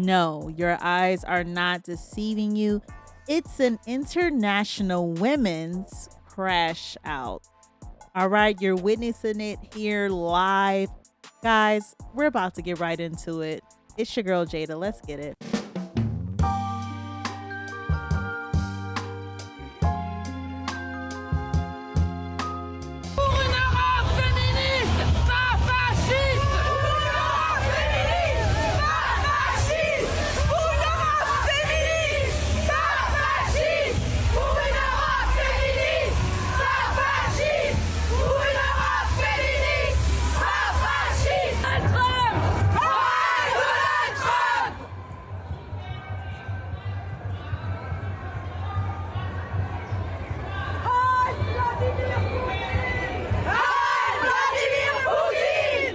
No, your eyes are not deceiving you. It's an international women's crash out. All right, you're witnessing it here live. Guys, we're about to get right into it. It's your girl Jada. Let's get it. Pour une Europe féministe, pas fasciste. Pour une Europe féministe, pas fasciste. Pour une Europe féministe, pas fasciste. Pour une Europe féministe, pas fasciste. Pour une Europe féministe, pas fasciste. Donald Trump! Ouais, Donald Trump! Hi, Vladimir Putin! Hi, Vladimir Putin!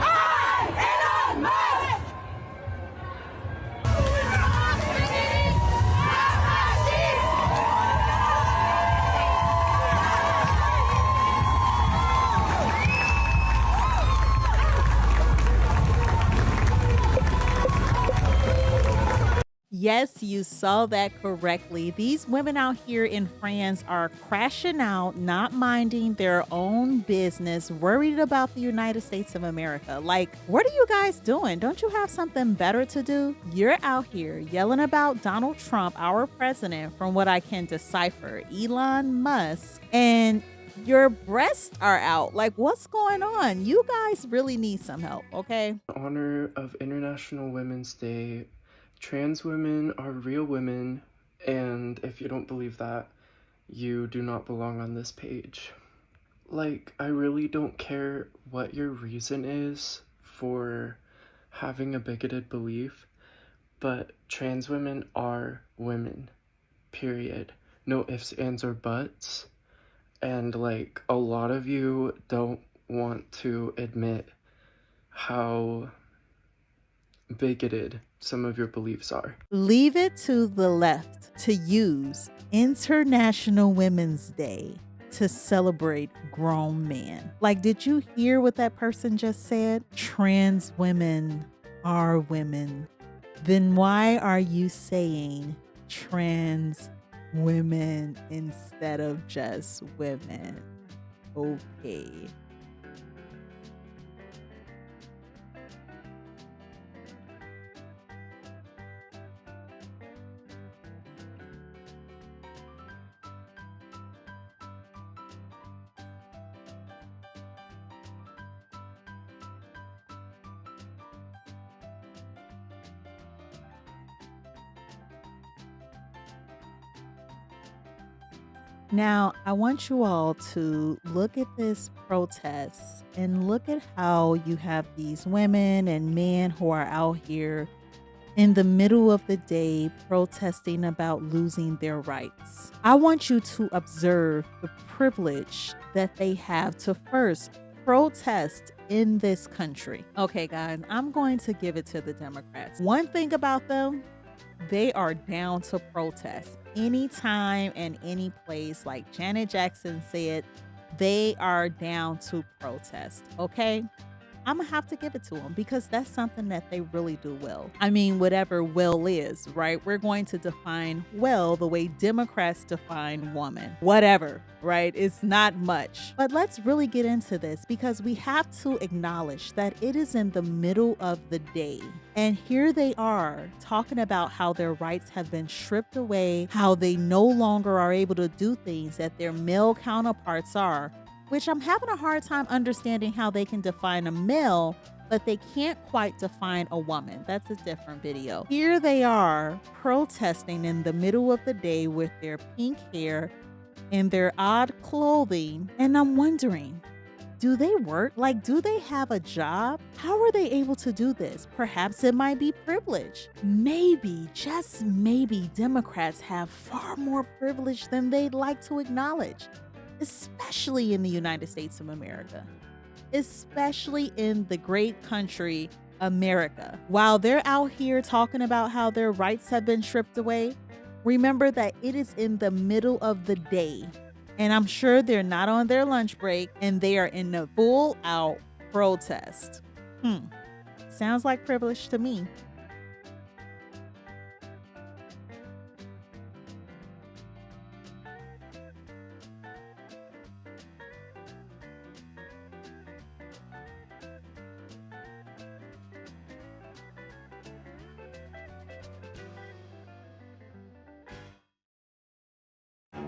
Hi, Elon Musk! Pour une Europe féministe, pas fasciste! Yes, you saw that correctly. These women out here in France are crashing out, not minding their own business, worried about the United States of America. Like, what are you guys doing? Don't you have something better to do? You're out here yelling about Donald Trump, our president, from what I can decipher, Elon Musk, and your breasts are out. Like, what's going on? You guys really need some help, okay? In honor of International Women's Day, trans women are real women, and if you don't believe that, you do not belong on this page. Like, I really don't care what your reason is for having a bigoted belief, but trans women are women, period. No ifs, ands, or buts. And like, a lot of you don't want to admit how bigoted some of your beliefs are. Leave it to the left to use International Women's Day to celebrate grown men. Like, did you hear what that person just said? Trans women are women. Then why are you saying trans women instead of just women? Okay. Now, I want you all to look at this protest and look at how you have these women and men who are out here in the middle of the day protesting about losing their rights. I want you to observe the privilege that they have to first protest in this country. Okay, guys, I'm going to give it to the Democrats. One thing about them, they are down to protest anytime and any place. Like Janet Jackson said, they are down to protest. Okay, I'm gonna have to give it to them because that's something that they really do well. I mean, whatever well is, right? We're going to define well the way Democrats define woman. Whatever, right? It's not much. But let's really get into this because we have to acknowledge that it is in the middle of the day. And here they are talking about how their rights have been stripped away, how they no longer are able to do things that their male counterparts are, which I'm having a hard time understanding how they can define a male, but they can't quite define a woman. That's a different video. Here they are protesting in the middle of the day with their pink hair and their odd clothing. And I'm wondering, do they work? Like, do they have a job? How are they able to do this? Perhaps it might be privilege. Maybe, just maybe, Democrats have far more privilege than they'd like to acknowledge, especially in the United States of America, especially in the great country, America. While they're out here talking about how their rights have been stripped away, remember that it is in the middle of the day. And I'm sure they're not on their lunch break and they are in the full out protest. Sounds like privilege to me.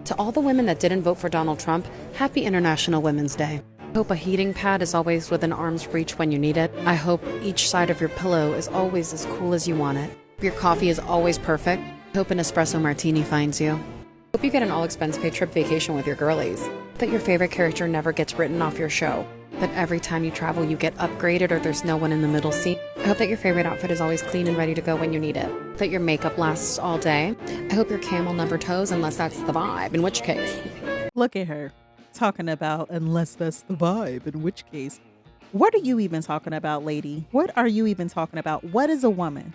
To all the women that didn't vote for Donald Trump, happy International Women's Day. I hope a heating pad is always within arm's reach when you need it. I hope each side of your pillow is always as cool as you want it. Your coffee is always perfect. I hope an espresso martini finds you. Hope you get an all-expense-paid trip vacation with your girlies. That your favorite character never gets written off your show. That every time you travel you get upgraded or there's no one in the middle seat. I hope that your favorite outfit is always clean and ready to go when you need it. That your makeup lasts all day. I hope your camel never tows unless that's the vibe, in which case. Look at her talking about unless that's the vibe, in which case. What are you even talking about, lady? What are you even talking about? What is a woman?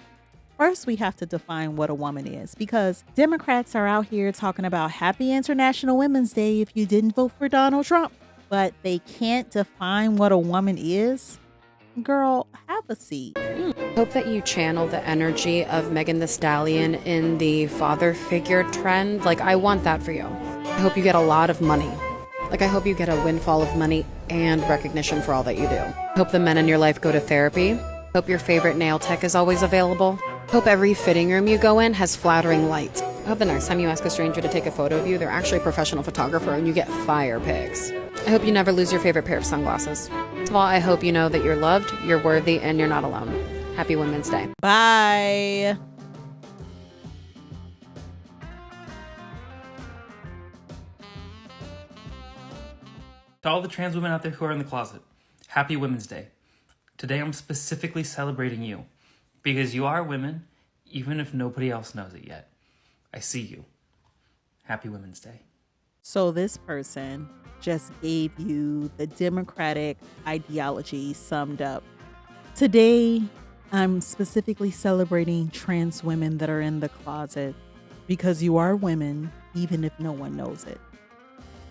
First, we have to define what a woman is, because Democrats are out here talking about Happy International Women's Day if you didn't vote for Donald Trump, but they can't define what a woman is. Girl, have a seat. Hope that you channel the energy of Megan Thee Stallion in the father figure trend. Like, I want that for you. I hope you get a lot of money. Like, I hope you get a windfall of money and recognition for all that you do. Hope the men in your life go to therapy. Hope your favorite nail tech is always available. Hope every fitting room you go in has flattering light. I hope the next time you ask a stranger to take a photo of you, they're actually a professional photographer and you get fire pics. I hope you never lose your favorite pair of sunglasses. Most of all, I hope you know that you're loved, you're worthy, and you're not alone. Happy Women's Day. Bye. To all the trans women out there who are in the closet, happy Women's Day. Today I'm specifically celebrating you because you are women, even if nobody else knows it yet. I see you. Happy Women's Day. So this person just gave you the Democratic ideology summed up. Today, I'm specifically celebrating trans women that are in the closet because you are women, even if no one knows it.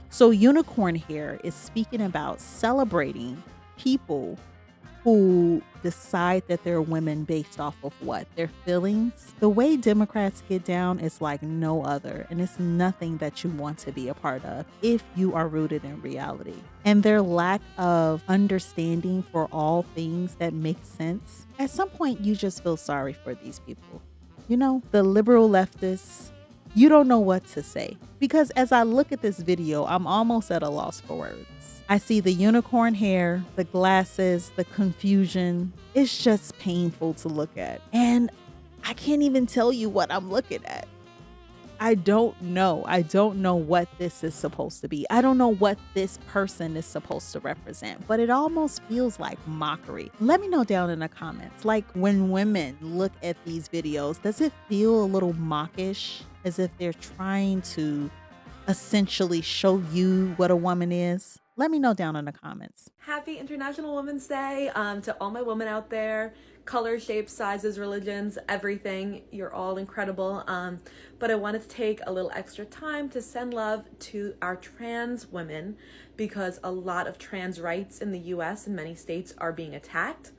So Unicorn here is speaking about celebrating people who decide that they're women based off of what? Their feelings. The way Democrats get down is like no other, and it's nothing that you want to be a part of if you are rooted in reality. And their lack of understanding for all things that make sense, at some point you just feel sorry for these people. You know, the liberal leftists, you don't know what to say. Because as I look at this video, I'm almost at a loss for words. I see the unicorn hair, the glasses, the confusion. It's just painful to look at. And I can't even tell you what I'm looking at. I don't know. I don't know what this is supposed to be. I don't know what this person is supposed to represent, but it almost feels like mockery. Let me know down in the comments. Like, when women look at these videos, does it feel a little mockish, as if they're trying to essentially show you what a woman is? Let me know down in the comments. Happy International Women's Day to all my women out there. Color, shapes, sizes, religions, everything. You're all incredible. But I wanted to take a little extra time to send love to our trans women, because a lot of trans rights in the US and many states are being attacked.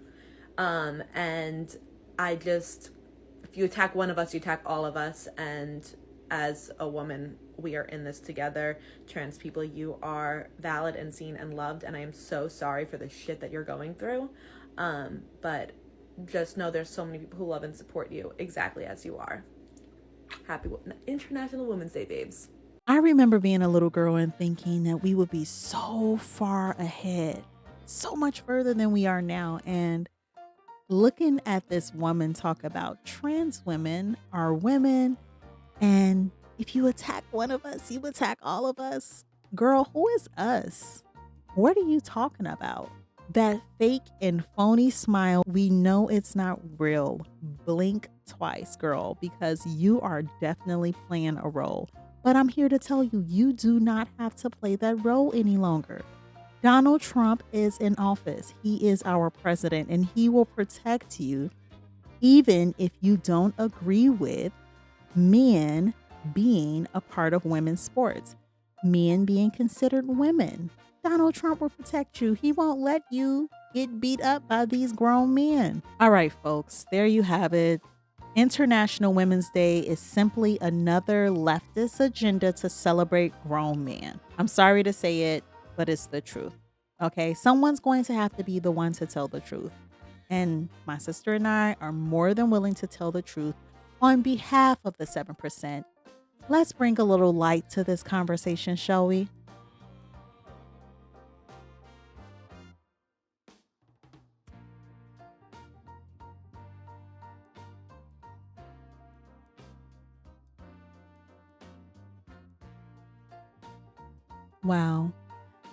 And if you attack one of us, you attack all of us. And as a woman, we are in this together. Trans people, you are valid and seen and loved, and I am so sorry for the shit that you're going through. But just know there's so many people who love and support you exactly as you are. Happy International Women's Day, babes. I remember being a little girl and thinking that we would be so far ahead, so much further than we are now. And looking at this woman talk about trans women are women, and if you attack one of us, you attack all of us. Girl, who is us? What are you talking about? That fake and phony smile, we know it's not real. Blink twice, girl, because you are definitely playing a role. But I'm here to tell you, you do not have to play that role any longer. Donald Trump is in office. He is our president, and he will protect you even if you don't agree with men being a part of women's sports, men being considered women. Donald Trump will protect you. He won't let you get beat up by these grown men. All right, folks, there you have it. International Women's Day is simply another leftist agenda to celebrate grown men. I'm sorry to say it, but it's the truth. Okay, someone's going to have to be the one to tell the truth. And my sister and I are more than willing to tell the truth on behalf of the 7%. Let's bring a little light to this conversation, shall we? Wow.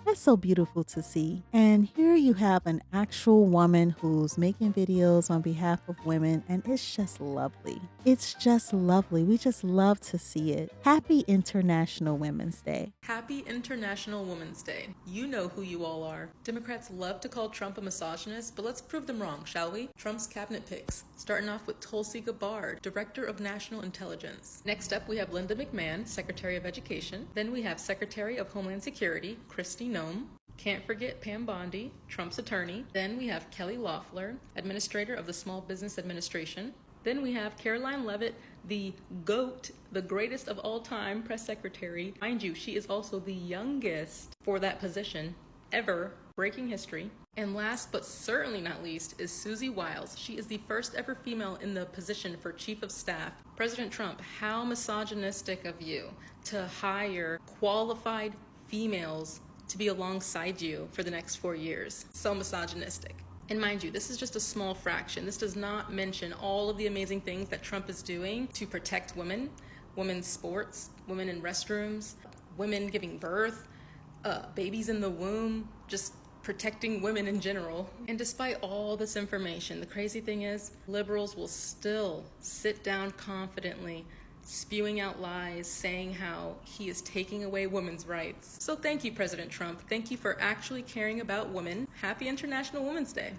That's so beautiful to see. And here you have an actual woman who's making videos on behalf of women, and it's just lovely. It's just lovely. We just love to see it. Happy International Women's Day. Happy International Women's Day. You know who you all are. Democrats love to call Trump a misogynist, but let's prove them wrong, shall we? Trump's cabinet picks, starting off with Tulsi Gabbard, Director of National Intelligence. Next up, we have Linda McMahon, Secretary of Education. Then we have Secretary of Homeland Security, Kristi Noem. Can't forget Pam Bondi, Trump's attorney. Then we have Kelly Loeffler, Administrator of the Small Business Administration. Then we have Caroline Leavitt, the GOAT, the greatest of all time press secretary. Mind you, she is also the youngest for that position ever, breaking history. And last but certainly not least is Susie Wiles. She is the first ever female in the position for Chief of Staff. President Trump, how misogynistic of you to hire qualified females to be alongside you for the next 4 years. So misogynistic. And mind you, this is just a small fraction. This does not mention all of the amazing things that Trump is doing to protect women, women's sports, women in restrooms, women giving birth, babies in the womb, just protecting women in general. And despite all this information, the crazy thing is, liberals will still sit down confidently spewing out lies, saying how he is taking away women's rights. So thank you, President Trump. Thank you for actually caring about women. Happy International Women's Day.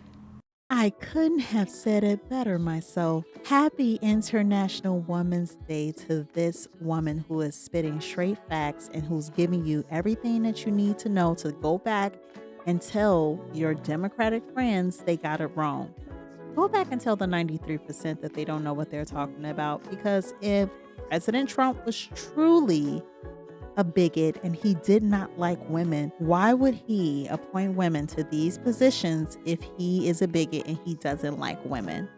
I couldn't have said it better myself. Happy International Women's Day to this woman who is spitting straight facts and who's giving you everything that you need to know to go back and tell your Democratic friends they got it wrong. Go back and tell the 93% that they don't know what they're talking about, because if President Trump was truly a bigot and he did not like women, why would he appoint women to these positions if he is a bigot and he doesn't like women?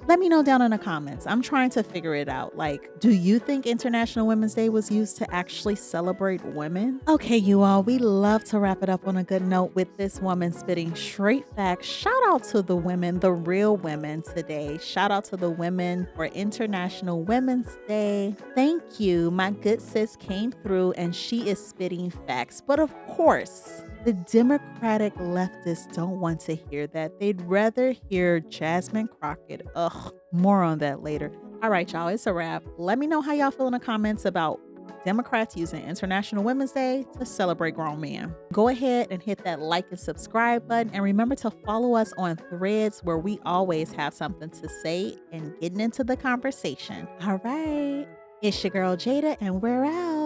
Let me know down in the comments. I'm trying to figure it out. Like, do you think International Women's Day was used to actually celebrate women? Okay, you all, we love to wrap it up on a good note with this woman spitting straight facts. Shout out to the women, the real women today. Shout out to the women for International Women's Day. Thank you. My good sis came through and she is spitting facts. But of course, the Democratic leftists don't want to hear that. They'd rather hear Jasmine Crockett. Ugh, more on that later. All right, y'all, it's a wrap. Let me know how y'all feel in the comments about Democrats using International Women's Day to celebrate grown men. Go ahead and hit that like and subscribe button. And remember to follow us on Threads, where we always have something to say and getting into the conversation. All right, it's your girl Jada, and we're out.